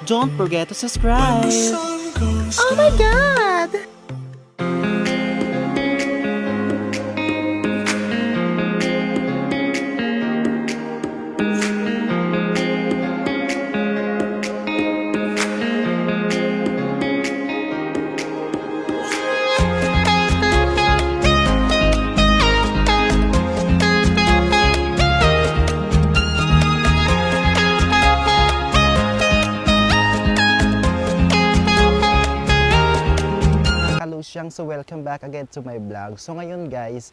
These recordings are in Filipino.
Don't forget to subscribe. Oh my God! So welcome back again to my vlog. So ngayon guys,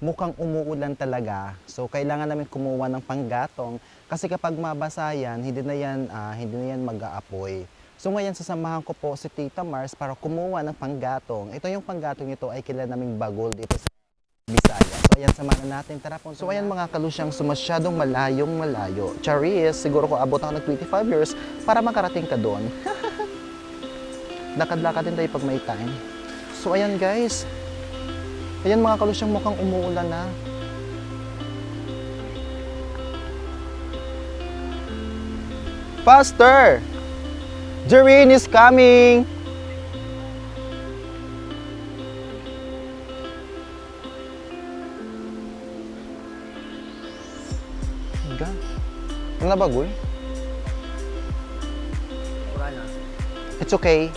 mukhang umuulan talaga. So kailangan namin kumuha ng panggatong kasi kapag mabasa yan, hindi na yan mag-aapoy. So ngayon sasamahan ko po si Tita Mars para kumuha ng panggatong. Ito yung panggatong ito ay kilala naming bagol dito sa Bisaya. So ayan, samahan natin. Tara po. So ayan mga kalusyang, masyadong malayo. Charis, siguro ko abot ako ng 25 years para makarating ka doon. Lakad-lakad din tayo pag may time. So ayan guys, ayan mga kalusyang, mukhang umuulan na. Faster! The rain is coming! Ga? Ano na bagoy? It's okay.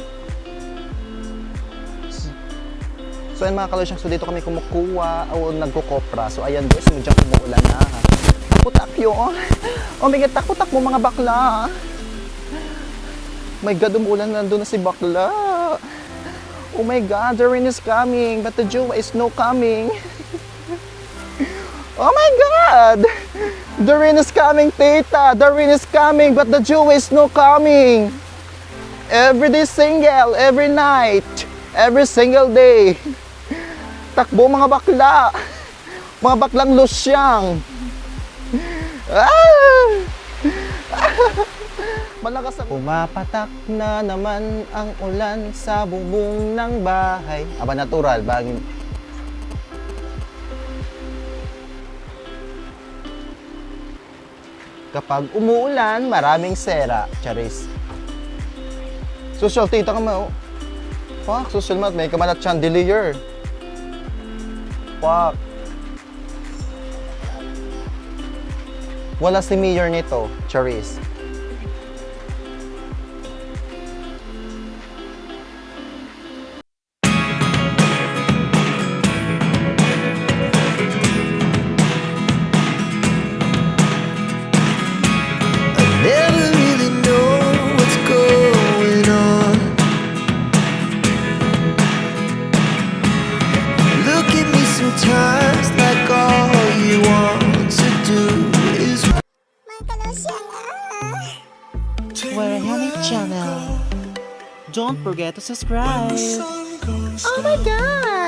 So ayan mga kalusyang, so dito kami kumukuha o nagkukopra. So ayan guys, medyo umuulan na. Takutak yun. Oh my God, takutak mo mga bakla. My God, umuulan na, nandun na si bakla. Oh my God, the rain is coming, but the jowa is no coming. Oh my God! The rain is coming, tita. The rain is coming, but the jowa is no coming. Every day single, every night, every single day. Takbo mga bakla. Mga baklang losyang. Malakas ang pumapatak na naman ang ulan sa bubong ng bahay. Aba, natural. Baging kapag umuulan, maraming sera. Charis. Social, tita ka mo. Fuck, social mat. May kamalat chandelier. Fuck. Wala si mayor nito, Charis. Sometimes like all you want to do is We're a Helmet Channel. Don't forget to subscribe. oh my God!